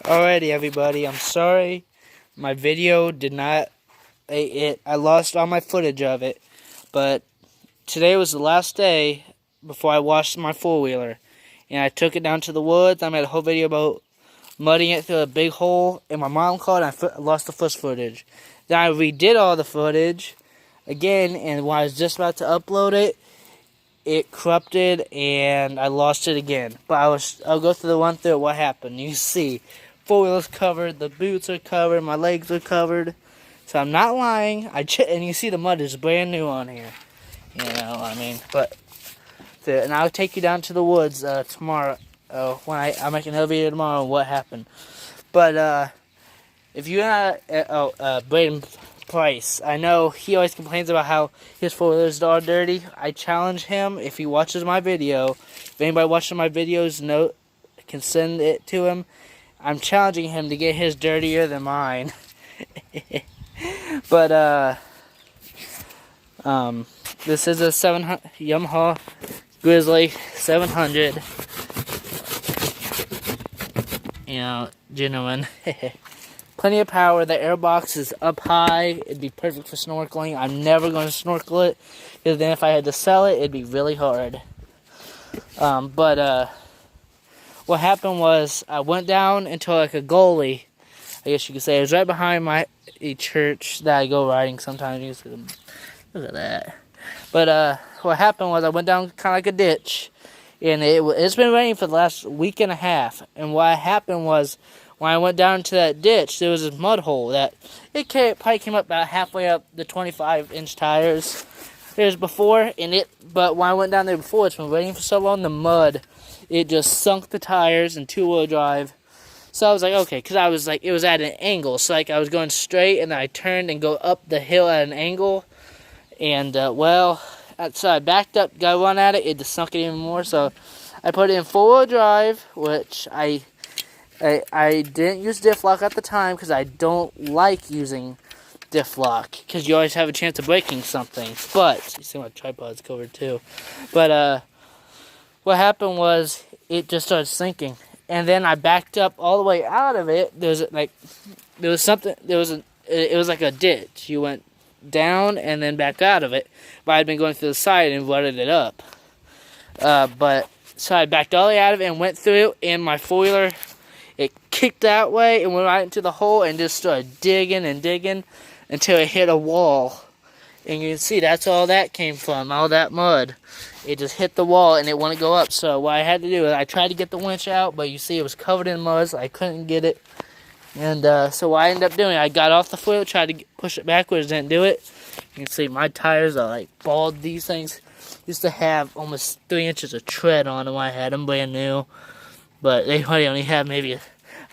Alrighty, everybody. I'm sorry. My video did not. I lost all my footage of it. But today was the last day before I washed my four-wheeler. And I took it down to the woods. I made a whole video about mudding it through a big hole. And my mom called and I lost the first footage. Then I redid all the footage again. And when I was just about to upload it, it corrupted and I lost it again. But I'll go through the one through what happened. You see, four-wheel's covered, the boots are covered, my legs are covered. So I'm not lying. And you see the mud is brand new on here. You know, I mean, and I'll take you down to the woods tomorrow. When I make another video tomorrow on what happened. But if you Braden Price, I know he always complains about how his four-wheelers are dirty. I challenge him, if he watches my video, if anybody watching my videos can send it to him, I'm challenging him to get his dirtier than mine. But this is a Yamaha Grizzly 700. You know, gentlemen. Plenty of power. The airbox is up high. It'd be perfect for snorkeling. I'm never going to snorkel it, because then if I had to sell it, it'd be really hard. But what happened was I went down into like a gully, I guess you could say. It was right behind a church that I go riding sometimes. You can see, look at that. But what happened was I went down kind of like a ditch, and it's been raining for the last week and a half. And what happened was, when I went down to that ditch, there was this mud hole that probably came up about halfway up the 25-inch tires. There's before, but when I went down there before, it's been raining for so long, the mud, it just sunk the tires in two-wheel drive. So I was like, okay, because I was like, it was at an angle. So like I was going straight, and then I turned and go up the hill at an angle. And, so I backed up, got one at it, it just sunk it even more. So I put it in four-wheel drive, which I didn't use diff lock at the time because I don't like using diff lock, because you always have a chance of breaking something. But you see my tripod's covered too. But what happened was it just started sinking, and then I backed up all the way out of it. It was like a ditch. You went down and then back out of it, but I'd been going through the side and rutted it up. So I backed all the way out of it and went through, and my four-wheeler, it kicked that way and went right into the hole and just started digging and digging until it hit a wall. And you can see that's all that came from, all that mud. It just hit the wall and it wouldn't go up. So what I had to do is I tried to get the winch out, but you see it was covered in mud, so I couldn't get it. And so what I ended up doing, I got off the foot, tried to push it backwards, didn't do it. You can see my tires are like bald. These things used to have almost 3 inches of tread on them when I had them brand new. But they only have maybe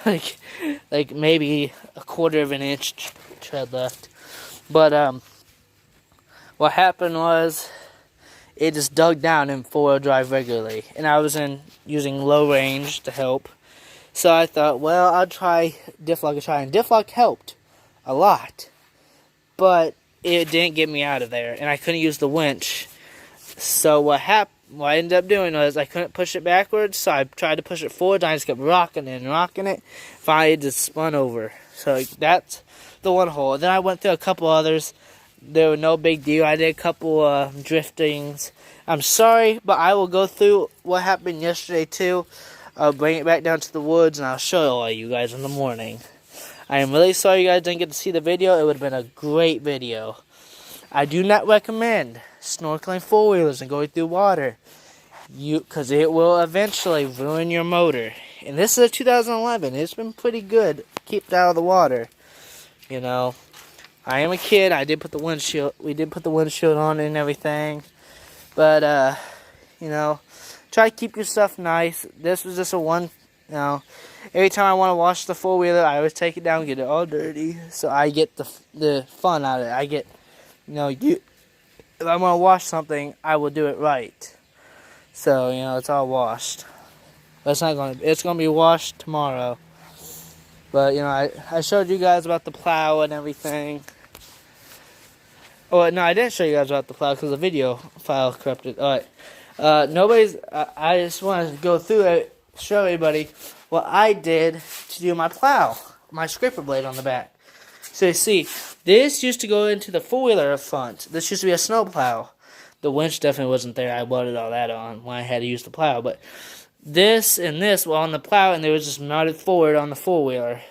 maybe a quarter of an inch tread left. But what happened was it just dug down in four-wheel drive regularly, and I was using low range to help. So I thought, well, I'll try diff lock and diff lock helped a lot, but it didn't get me out of there, and I couldn't use the winch. So what I ended up doing was I couldn't push it backwards, so I tried to push it forward, and I just kept rocking it. Finally, it just spun over. So that's the one hole. Then I went through a couple others. They were no big deal. I did a couple driftings. I'm sorry, but I will go through what happened yesterday too. I'll bring it back down to the woods, and I'll show all you guys in the morning. I am really sorry you guys didn't get to see the video. It would have been a great video. I do not recommend snorkeling four-wheelers and going through water, because it will eventually ruin your motor. And this is a 2011. It's been pretty good. Keep it out of the water. You know, I am a kid. I did put the windshield. We did put the windshield on and everything. But you know, try to keep your stuff nice. This was just a one. You know, every time I want to wash the four-wheeler, I always take it down and get it all dirty. So I get the fun out of it. I get, you know, if I want to wash something, I will do it right. So, you know, it's all washed. But it's gonna be washed tomorrow. But, you know, I showed you guys about the plow and everything. Oh, no, I didn't show you guys about the plow because the video file corrupted. Alright. I just want to go through it, show everybody what I did to do my plow, my scraper blade on the back. So you see, this used to go into the four-wheeler up front. This used to be a snow plow. The winch definitely wasn't there. I welded all that on when I had to use the plow. But this and this were on the plow, and they was just mounted forward on the four-wheeler.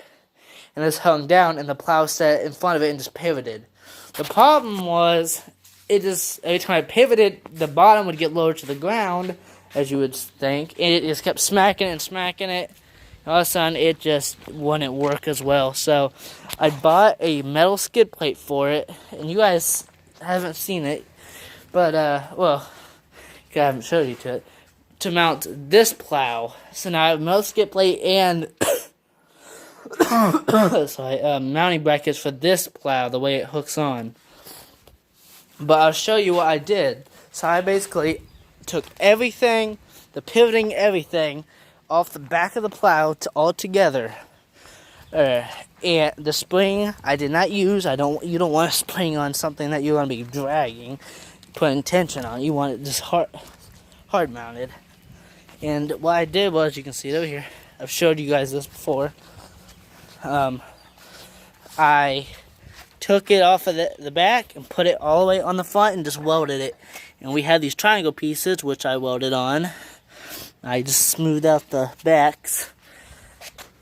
And this hung down, and the plow sat in front of it and just pivoted. The problem was, it just, every time I pivoted, the bottom would get lower to the ground, as you would think, and it just kept smacking it and smacking it. And all of a sudden, it just wouldn't work as well. So, I bought a metal skid plate for it, and you guys haven't seen it, but, well, I haven't showed you to it, to mount this plow. So now I have a metal skid plate and mounting brackets for this plow, the way it hooks on. But I'll show you what I did. So I basically took everything, the pivoting everything, off the back of the plow all together. And the spring I did not use. You don't want a spring on something that you're going to be dragging, putting tension on. You want it just hard mounted. And what I did was, you can see it over here. I've showed you guys this before. I took it off of the back and put it all the way on the front and just welded it. And we had these triangle pieces, which I welded on. I just smoothed out the backs.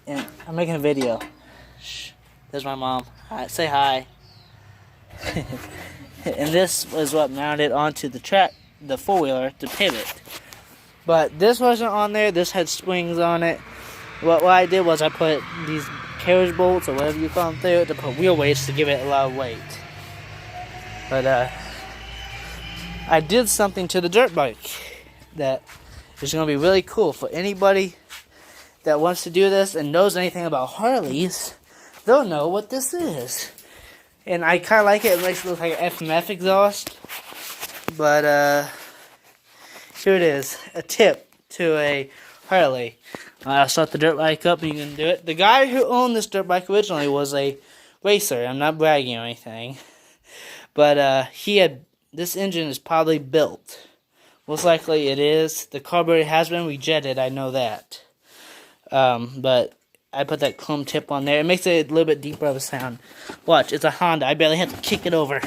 And I'm making a video. Shh. There's my mom. Hi, say hi. And this was what mounted onto the four-wheeler to pivot. But this wasn't on there. This had springs on it. What I did was I put these carriage bolts, or whatever you call them, there to put wheel weights to give it a lot of weight. But I did something to the dirt bike that is going to be really cool for anybody that wants to do this and knows anything about Harleys. They'll know what this is. And I kind of like it. It makes it look like an FMF exhaust. But here it is, a tip to a Harley. I'll start the dirt bike up and you can do it. The guy who owned this dirt bike originally was a racer. I'm not bragging or anything. But this engine is probably built. Most likely it is. The carburetor has been rejetted, I know that. But I put that chrome tip on there. It makes it a little bit deeper of a sound. Watch, it's a Honda. I barely have to kick it over.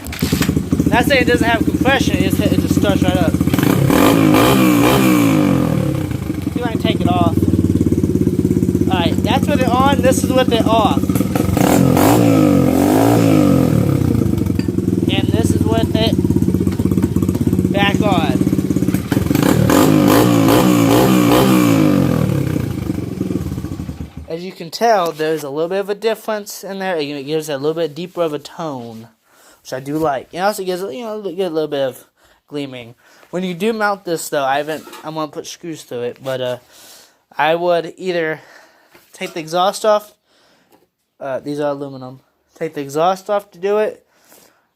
Not saying it doesn't have compression, it just starts right up. See if I can take it off. Alright, that's with it on, this is with it off. And this is with it back on. As you can tell, there's a little bit of a difference in there. It gives it a little bit deeper of a tone, which I do like. It also gives a little bit of gleaming. When you do mount this, though, I'm gonna put screws through it, but I would either take the exhaust off. These are aluminum. Take the exhaust off to do it.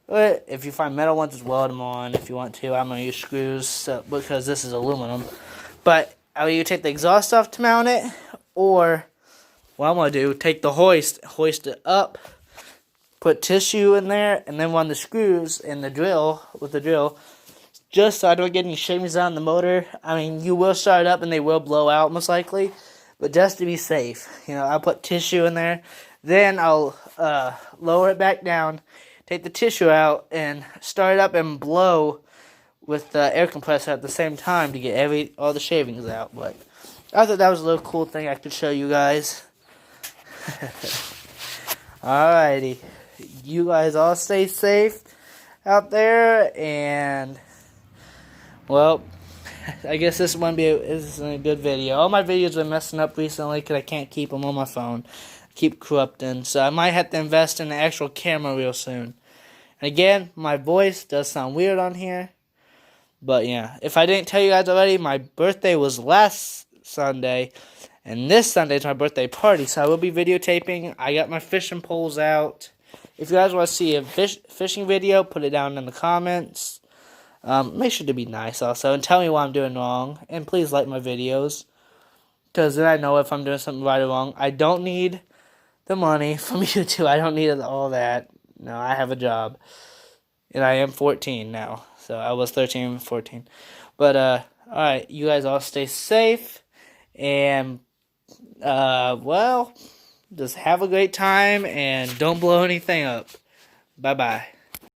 But if you find metal ones, just weld them on if you want to. I'm gonna use screws because this is aluminum. But I would either take the exhaust off to mount it, or what I'm going to do, take the hoist it up, put tissue in there, and then run the screws and the drill, with the drill, just so I don't get any shavings on the motor. I mean, you will start it up and they will blow out most likely, but just to be safe, I'll put tissue in there, then I'll lower it back down, take the tissue out, and start it up and blow with the air compressor at the same time to get all the shavings out. But I thought that was a little cool thing I could show you guys. Alrighty, you guys all stay safe out there, and well, I guess this is a good video. All my videos have been messing up recently because I can't keep them on my phone, keep corrupting, so I might have to invest in an actual camera real soon. And again, my voice does sound weird on here, but yeah, if I didn't tell you guys already, my birthday was last Sunday. And this Sunday is my birthday party, so I will be videotaping. I got my fishing poles out. If you guys want to see a fishing video, put it down in the comments. Make sure to be nice also, and tell me what I'm doing wrong. And please like my videos, because then I know if I'm doing something right or wrong. I don't need the money from YouTube. I don't need all that. No, I have a job. And I am 14 now. So I was 13, 14. But, alright, you guys all stay safe. And Well, just have a great time and don't blow anything up. Bye-bye.